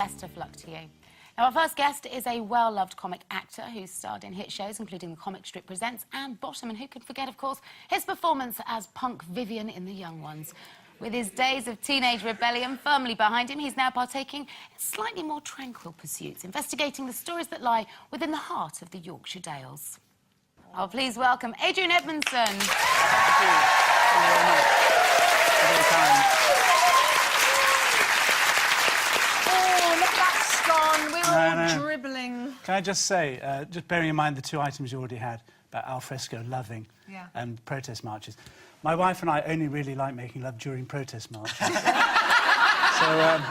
Best of luck to you. Now, our first guest is a well-loved comic actor who's starred in hit shows, including The Comic Strip Presents and Bottom, and who could forget, of course, his performance as Punk Vivian in The Young Ones. With his days of teenage rebellion firmly behind him, he's now partaking in slightly more tranquil pursuits, investigating the stories that lie within the heart of the Yorkshire Dales. Oh, please welcome Adrian Edmondson. Thank you. Thank you very much. Very kind. Oh, look at that scone. We're all dribbling. Can I just say, just bearing in mind the two items you already had about alfresco loving and protest marches, my wife and I only really like making love during protest marches. So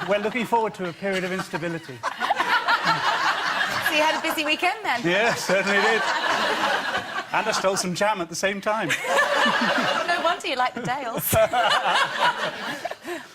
we're looking forward to a period of instability. So you had a busy weekend then? Yeah, certainly did. And I stole some jam at the same time. No wonder you like the Dales.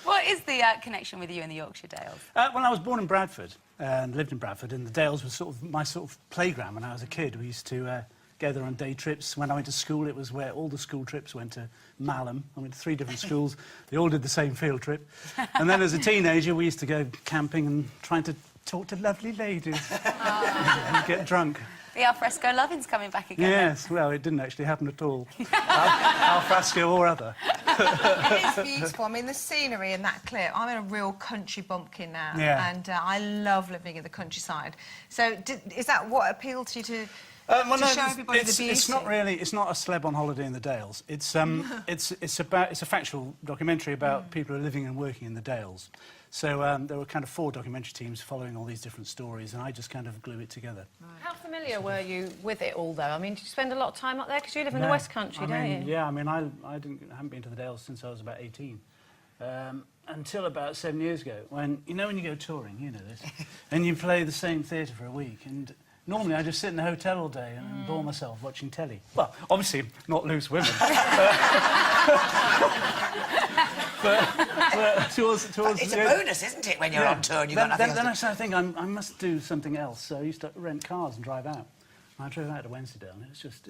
What is the connection with you and the Yorkshire Dales? Well, I was born in Bradford and lived in Bradford, and the Dales was sort of my playground when I was a kid. We used to go there on day trips. When I went to school, it was where all the school trips went to Malham. I went to 3 different schools. They all did the same field trip. And then as a teenager, we used to go camping and trying to talk to lovely ladies and get drunk. The alfresco loving's coming back again. Yes, well, it didn't actually happen at all. Alfresco or other. It is beautiful. I mean, the scenery in that clip, I'm in a real country bumpkin now, and I love living in the countryside. So is that what appealed to you to show everybody the beauty? It's not really, it's not a celeb on holiday in the Dales. It's a factual documentary about people who are living and working in the Dales. So there were kind of 4 documentary teams following all these different stories, and I just kind of glue it together. Right. How familiar were you with it all, though? I mean, did you spend a lot of time up there? Because you live in the West Country, don't you? Yeah, I mean, I haven't been to the Dales since I was about 18. Until about 7 years ago, when you go touring, you know this, and you play the same theatre for a week, and normally I just sit in the hotel all day and bore myself watching telly. Well, obviously not loose women. but towards it's a bonus, isn't it, when you're on tour and you've got nothing else Then I started thinking, I must do something else. So I used to rent cars and drive out. And I drove out to Wensleydale, and it was just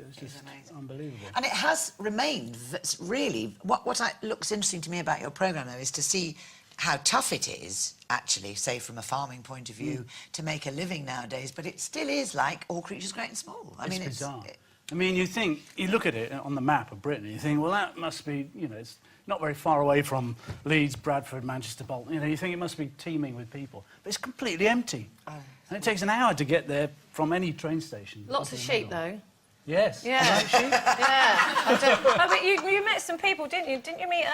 unbelievable. And it has remained, really, what looks interesting to me about your programme, though, is to see how tough it is, actually, say, from a farming point of view, to make a living nowadays, but it still is like all creatures great and small. I mean, it's bizarre. I mean, you look at it on the map of Britain, and you think, well, that must be, it's not very far away from Leeds, Bradford, Manchester, Bolton. You think it must be teeming with people. But it's completely empty. Oh. And it takes an hour to get there from any train station. Lots of sheep, though. Yes. Yeah. Like sheep? Yeah. Oh, but you met some people, didn't you? Didn't you meet,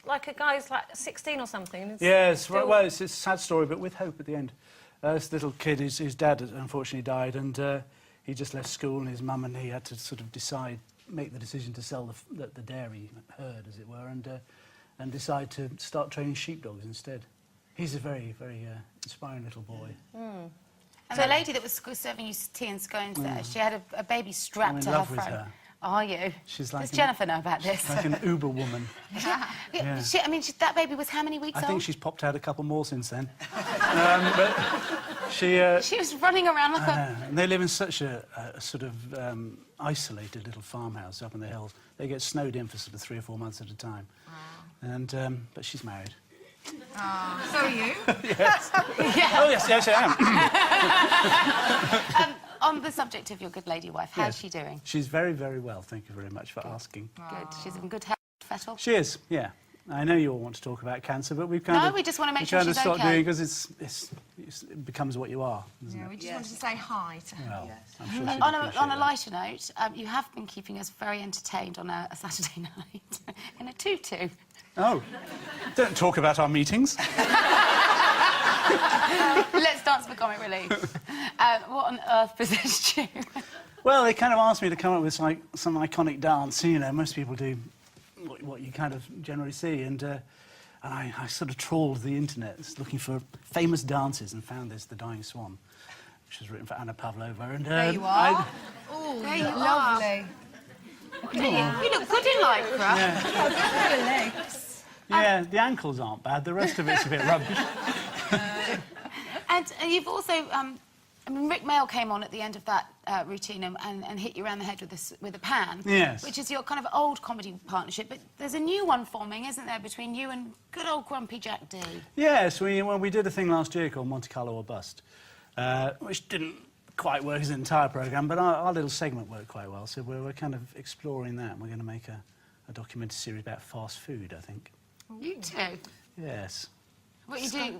like, a guy who's, like, 16 or something? Yes, well, it's a sad story, but with hope at the end. This little kid, his dad unfortunately died, and he just left school, and his mum and he had to sort of make the decision to sell the dairy herd, as it were, and decide to start training sheepdogs instead. He's a very, very inspiring little boy. Mm. And the lady that was serving you tea and scones there, she had a baby strapped to her front. Her. Are you? She's like Does Jennifer know about this? Like an Uber woman. Yeah. I mean, that baby was how many weeks old? I think she's popped out a couple more since then. But she was running around like a... And they live in such a sort of isolated little farmhouse up in the hills. They get snowed in for sort of 3 or 4 months at a time. Wow. And but she's married. Oh, so are you? Yes. Yeah. Oh, yes, I am. On the subject of your good lady wife, how's she doing? She's very, very well. Thank you very much for asking. Good. She's in good health, Fettle? She is, yeah. I know you all want to talk about cancer, but we've kind of... No, we just want to make sure she's stop okay. doing because it becomes what you are, isn't it? We just wanted to say hi to her. Well, I'm sure she'd on a lighter note, you have been keeping us very entertained on a Saturday night in a tutu. Oh. Don't talk about our meetings. Let's dance for comic relief. What on earth possessed you? Well, they kind of asked me to come up with like some iconic dance. Most people do what you kind of generally see, and I sort of trawled the internet looking for famous dances and found this, The Dying Swan, which was written for Anna Pavlova. And there you are. Oh, there you lovely. You look good in lycra. Yeah. Your legs. Yeah, the ankles aren't bad. The rest of it's a bit rubbish. And you've also I mean, Rick Mail came on at the end of that routine and hit you around the head with a pan. Yes. Which is your kind of old comedy partnership. But there's a new one forming, isn't there, between you and good old grumpy Jack D? Yes, we did a thing last year called Monte Carlo or Bust, which didn't quite work as an entire programme, but our little segment worked quite well. So we're kind of exploring that, and we're going to make a documentary series about fast food, I think. You too? Yes. What you do?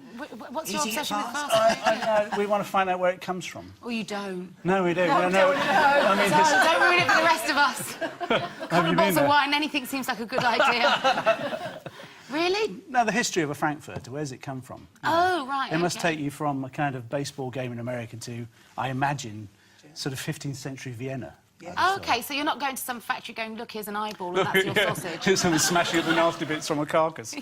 What's your Eating it obsession with fast? fast food? We want to find out where it comes from. Or you don't? No, we don't. No, no. I mean, Don't ruin it for the rest of us. A couple of bottles of wine, anything seems like a good idea. Really? No, the history of a Frankfurter, where's it come from? Oh, right, It must take you from a kind of baseball game in America to, I imagine, sort of 15th century Vienna. Yeah. OK, so you're not going to some factory going, look, here's an eyeball and that's your sausage. Here's someone smashing up the nasty bits from a carcass.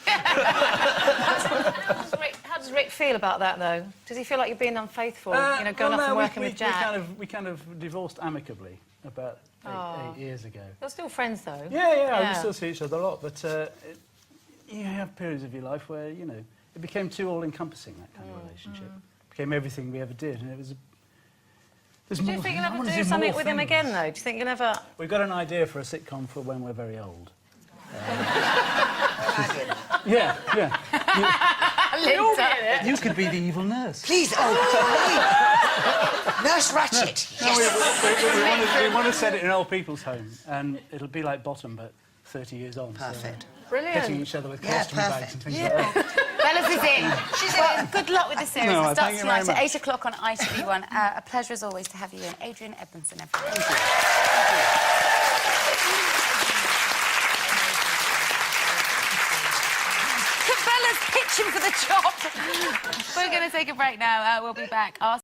How does Rick feel about that, though? Does he feel like you're being unfaithful, you know, going off and working with Jack? We kind of divorced amicably about 8 years ago. You're still friends, though? Yeah, we still see each other a lot, but you have periods of your life where, you know, it became too all-encompassing, that kind of relationship. It became everything we ever did, and it was... Do you think you'll ever do something with him again, though? Do you think you'll ever... We've got an idea for a sitcom for when we're very old. Yeah. You could be the evil nurse. Please, Nurse Ratchet. No, Yes. we want to set it in an old people's home, and it'll be like Bottom, but 30 years on. Perfect. Brilliant. Hitting each other with colostomy bags and things like that. Bella's is in. She's in. Good luck with the series. No, It thank starts you very tonight at much. 8 o'clock on ITV1. A pleasure, as always, to have you in. Adrian Edmondson, everyone. Thank you. Bella's pitching for the job. We're going to take a break now. We'll be back.